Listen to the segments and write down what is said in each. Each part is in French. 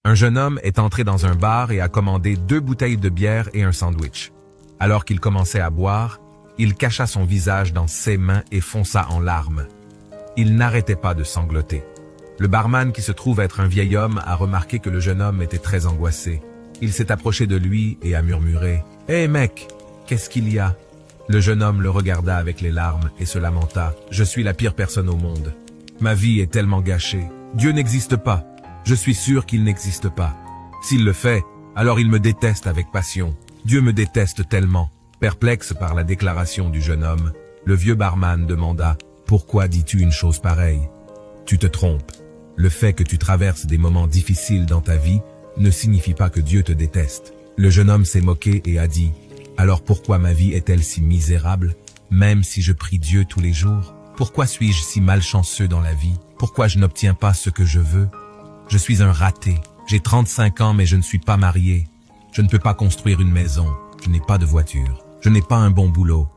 Un jeune homme est entré dans un bar et a commandé 2 bouteilles de bière et un sandwich. Alors qu'il commençait à boire, il cacha son visage dans ses mains et fonça en larmes. Il n'arrêtait pas de sangloter. Le barman, qui se trouve être un vieil homme, a remarqué que le jeune homme était très angoissé. Il s'est approché de lui et a murmuré « Hé mec, qu'est-ce qu'il y a ?» Le jeune homme le regarda avec les larmes et se lamenta « Je suis la pire personne au monde. Ma vie est tellement gâchée. Dieu n'existe pas. Je suis sûr qu'il n'existe pas. S'il le fait, alors il me déteste avec passion. Dieu me déteste tellement. » Perplexe par la déclaration du jeune homme, le vieux barman demanda « Pourquoi dis-tu une chose pareille ? Tu te trompes. Le fait que tu traverses des moments difficiles dans ta vie ne signifie pas que Dieu te déteste. » Le jeune homme s'est moqué et a dit « Alors pourquoi ma vie est-elle si misérable, même si je prie Dieu tous les jours? Pourquoi suis-je si malchanceux dans la vie? Pourquoi je n'obtiens pas ce que je veux? Je suis un raté. J'ai 35 ans mais je ne suis pas marié. Je ne peux pas construire une maison. Je n'ai pas de voiture. Je n'ai pas un bon boulot.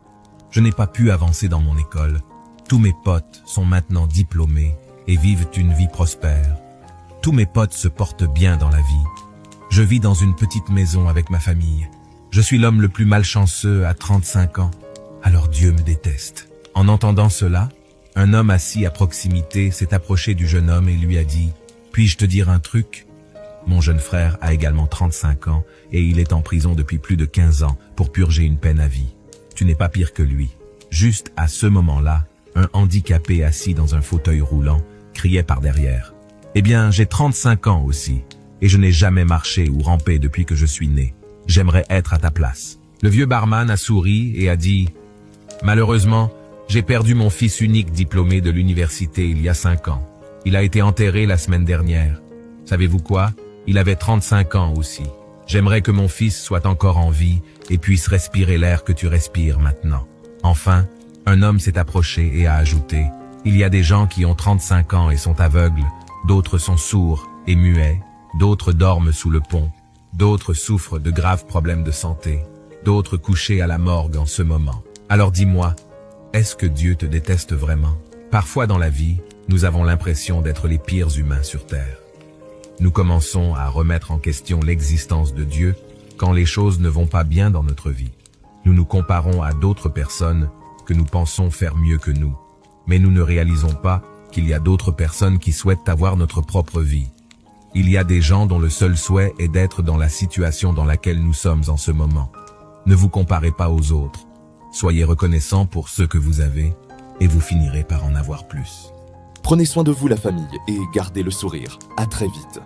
Je n'ai pas pu avancer dans mon école. Tous mes potes sont maintenant diplômés et vivent une vie prospère. Tous mes potes se portent bien dans la vie. Je vis dans une petite maison avec ma famille. Je suis l'homme le plus malchanceux à 35 ans. Alors Dieu me déteste. En entendant cela, un homme assis à proximité s'est approché du jeune homme et lui a dit « Puis-je te dire un truc ? Mon jeune frère a également 35 ans et il est en prison depuis plus de 15 ans pour purger une peine à vie. Tu n'es pas pire que lui. » Juste à ce moment-là, un handicapé assis dans un fauteuil roulant criait par derrière. « Eh bien, j'ai 35 ans aussi, et je n'ai jamais marché ou rampé depuis que je suis né. J'aimerais être à ta place. » Le vieux barman a souri et a dit « Malheureusement, j'ai perdu mon fils unique diplômé de l'université il y a 5 ans. Il a été enterré la semaine dernière. Savez-vous quoi? Il avait 35 ans aussi. J'aimerais que mon fils soit encore en vie et puisse respirer l'air que tu respires maintenant. » Enfin, un homme s'est approché et a ajouté « Il y a des gens qui ont 35 ans et sont aveugles, d'autres sont sourds et muets, d'autres dorment sous le pont, d'autres souffrent de graves problèmes de santé, d'autres couchés à la morgue en ce moment. Alors dis-moi, est-ce que Dieu te déteste vraiment? Parfois dans la vie, nous avons l'impression d'être les pires humains sur terre. Nous commençons à remettre en question l'existence de Dieu quand les choses ne vont pas bien dans notre vie. Nous nous comparons à d'autres personnes que nous pensons faire mieux que nous, mais nous ne réalisons pas qu'il y a d'autres personnes qui souhaitent avoir notre propre vie. Il y a des gens dont le seul souhait est d'être dans la situation dans laquelle nous sommes en ce moment. Ne vous comparez pas aux autres. Soyez reconnaissants pour ce que vous avez et vous finirez par en avoir plus. Prenez soin de vous la famille et gardez le sourire. À très vite.